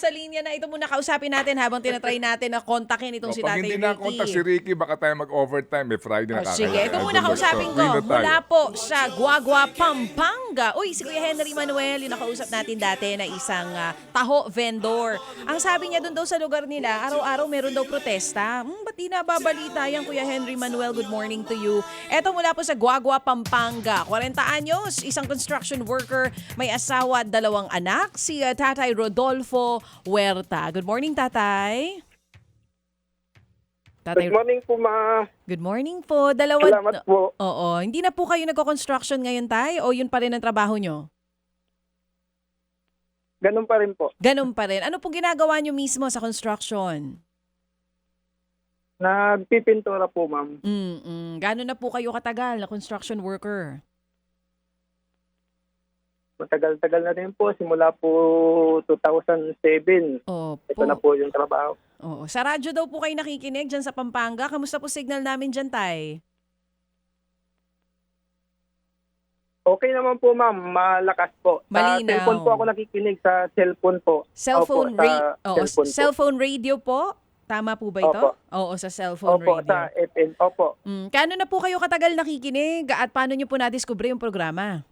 nasa linya na. Ito muna kausapin natin habang tinatry natin na kontakin itong si Pag Tatay hindi na contact si Ricky. Ricky, baka tayo mag-overtime. May Friday na Sige, kakaya. ito muna kausapin ko. Win na tayo. Mula po sa Guagua, Pampanga. Uy, si Kuya Henry Manuel, yung nakausap natin dati na isang taho vendor. Ang sabi niya doon daw sa lugar nila, araw-araw meron daw protesta. Ba't di nababalita yan, Kuya Henry Manuel? Good morning to you. Ito mula po sa Guagua, Pampanga. 40 anyos, isang construction worker, may asawa at 2 anak, si Tatay Rodolfo Huerta. Good morning, Tatay. Tatay. Good morning po, ma. Good morning po. Salamat po. Oo. Hindi na po kayo nagko-construction ngayon, Tay? O yun pa rin ang trabaho nyo? Ganun pa rin po. Ganun pa rin. Ano pong ginagawa nyo mismo sa construction? Nagpipintura po, ma'am. Gano'n na po kayo katagal na construction worker? Matagal-tagal na rin po. Simula po 2007. Opo. Ito na po yung trabaho. Oo. Sa radyo daw po kayo nakikinig dyan sa Pampanga. Kamusta po signal namin dyan, Tay? Okay naman po, ma'am. Malakas po. Malinaw. Sa cellphone po ako nakikinig. Sa cellphone po. Cellphone, Opo, sa cellphone po. cellphone radio po? Tama po ba ito? Opo. Oo, sa cellphone Opo, radio. sa FM. Opo. Kano na po kayo katagal nakikinig at paano nyo po na-discover yung programa?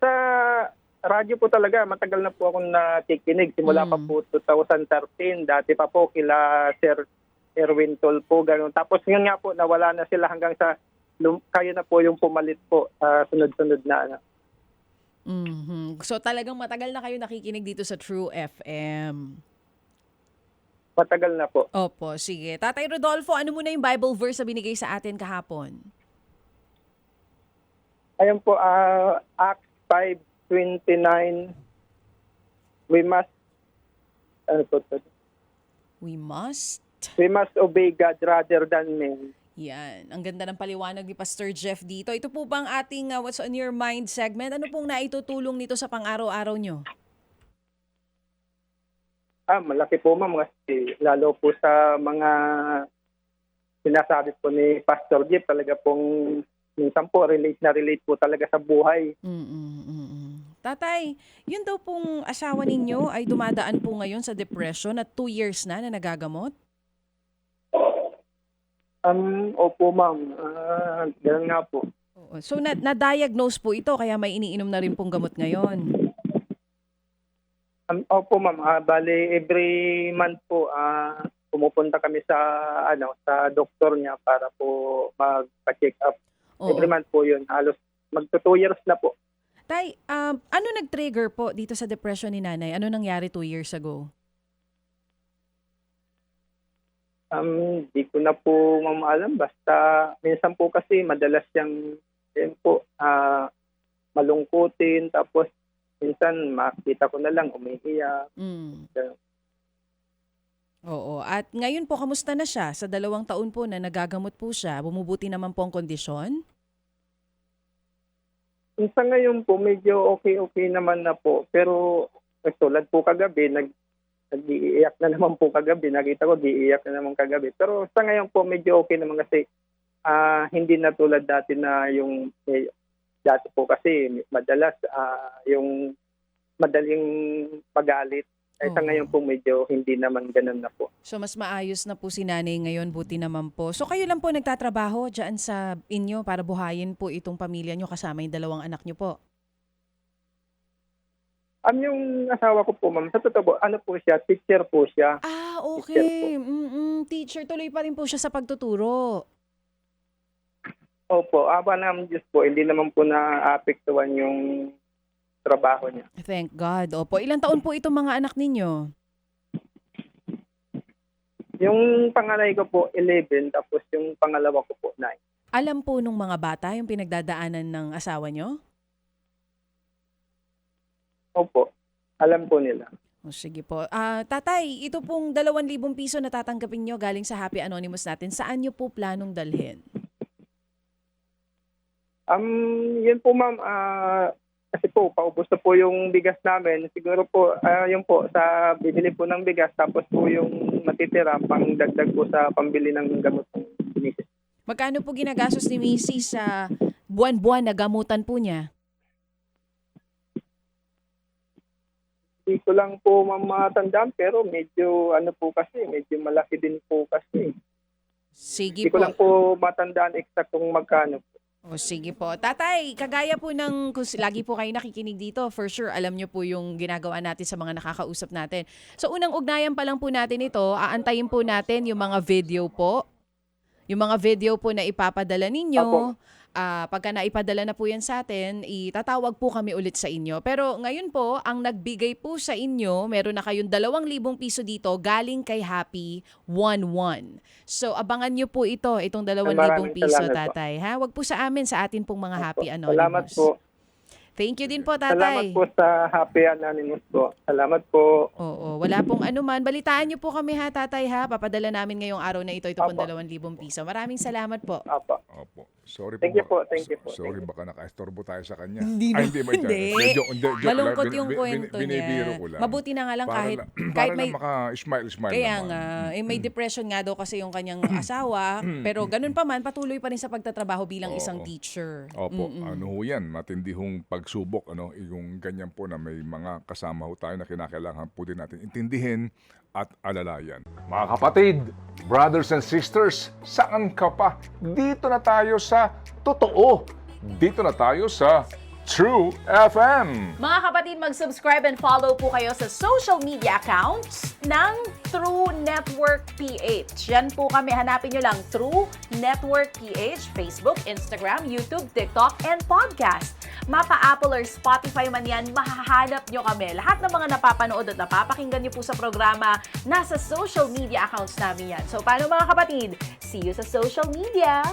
Sa radyo po talaga, matagal na po akong nakikinig. Simula pa po 2013. Dati pa po kila Sir Erwin Tolpo. Ganun. Tapos yun nga po, nawala na sila hanggang sa kayo na po yung pumalit po sunod-sunod na. So talagang matagal na kayo nakikinig dito sa True FM. Matagal na po. Opo, sige. Tatay Rodolfo, ano muna yung Bible verse na binigay sa atin kahapon? Ayun po, Acts 5:29. We must, ano po to? We must. We must obey God rather than men. Yan. Ang ganda ng paliwanag ni Pastor Jeff dito. Ito po bang ating What's on Your Mind segment? Ano pong naitutulong nito sa pang-araw-araw nyo? Malaki po, ma'am, kasi lalo po sa mga sinasabi po ni Pastor Jeff, talaga pong minsan po relate po talaga sa buhay. Tatay, yun daw pong asawa ninyo ay dumadaan po ngayon sa depression at 2 years na nagagamot? Opo, ma'am. Ganun nga po. Oo. So na-diagnose po ito kaya may iniinom na rin pong gamot ngayon? Opo, ma'am. Bale, every month po, pumupunta kami sa sa doktor niya para po magpa-check up. Oo. Every month po yun. Halos magto 2 years na po. Tay, ano nag-trigger po dito sa depression ni nanay? Ano nangyari 2 years ago? Di ko na po, ma'am, alam. Basta, minsan po kasi madalas siyang, yun po, malungkutin. Tapos, minsan makita ko na lang, umiiyak. Oo. At ngayon po, kamusta na siya? Sa 2 taon po na nagagamot po siya, bumubuti naman po ang kondisyon? Sa ngayon po, medyo okay naman na po. Pero, tulad po kagabi, nag-iiyak na naman po kagabi. Nakita ko, di-iyak na naman kagabi. Pero sa ngayon po, medyo okay naman kasi hindi na tulad dati na yung dati po kasi madalas yung madaling pagalit. Sa ngayon po, medyo hindi naman ganun na po. So mas maayos na po si nanay ngayon, buti naman po. So kayo lang po nagtatrabaho dyan sa inyo para buhayin po itong pamilya nyo kasama yung 2 anak nyo po? Yung asawa ko po, ma'am, sa totoo po, teacher po siya. Okay. Teacher, tuloy pa rin po siya sa pagtuturo. Opo, ng Diyos po, hindi naman po na-apektuhan yung trabaho niya. Thank God. Opo, ilang taon po itong mga anak ninyo? Yung panganay ko po, 11, tapos yung pangalawa ko po, 9. Alam po nung mga bata yung pinagdadaanan ng asawa nyo? Opo, alam po nila. Sige po. Tatay, ito pong 2,000 piso na tatanggapin nyo galing sa Happy Anonymous natin. Saan nyo po planong dalhin? Yun po, ma'am, kasi po, paubos na po yung bigas namin. Siguro po, yun po, sa bibili po ng bigas, tapos po yung matitira, pang dagdag po sa pambili ng gamot ng misis. Magkano po ginagastos ni Mrs. sa buwan-buwan na gamutan po niya? Hindi ko lang po matandaan pero medyo ano po kasi, medyo malaki din po kasi. Sige Hindi ko po. lang po matandaan exact kung magkano po. O sige po. Tatay, kagaya po ng, kung lagi po kayo nakikinig dito, for sure, alam nyo po yung ginagawa natin sa mga nakakausap natin. So unang ugnayan pa lang po natin ito, aantayin po natin yung mga video po. Yung mga video po na ipapadala ninyo. Opo. Pagka naipadala na po yan sa atin, itatawag po kami ulit sa inyo. Pero ngayon po, ang nagbigay po sa inyo, meron na kayong 2,000 piso dito galing kay Happy 11. So abangan nyo po itong 2,000 Maraming piso, salamat po. tatay. Ha? Wag po sa amin, sa atin pong mga Happy Salamat Anonymous. po. Thank you din po, Salamat tatay. po sa Happy Anonymous po. Salamat po. Oo, wala pong anuman. Balitaan niyo po kami ha, tatay ha. Papadala namin ngayong araw na ito pong Opo. 2,000 piso. Maraming salamat po. Opo. Opo. Sorry Thank you po, thank you po. Sorry, Thank you. baka nakaistorbo tayo sa kanya. Hindi Ay, na- ba? hindi. Joke Malungkot lang. yung kwento Binibiro niya. ko lang. Mabuti na nga lang Para kahit, lang- kahit para may... lang maka-smile Kaya naman. nga, may depression nga daw kasi yung kanyang asawa. Pero ganun pa man, patuloy pa rin sa pagtatrabaho bilang Oo. isang teacher. Opo, ano ho yan, matindi hong pagsubok, yung ganyan po na may mga kasama ho tayo na kinakailangan po din natin intindihin at alalayan. Mga kapatid, brothers and sisters, saan ka pa? Dito na tayo sa totoo. Dito na tayo sa True FM. Mga kapatid, mag-subscribe and follow po kayo sa social media accounts ng True Network PH. Yan po kami. Hanapin nyo lang True Network PH, Facebook, Instagram, YouTube, TikTok, and podcast. Mapa Apple or Spotify man yan, mahahanap nyo kami. Lahat ng mga napapanood at napapakinggan nyo po sa programa, nasa social media accounts namin yan. So, paano mga kapatid? See you sa social media!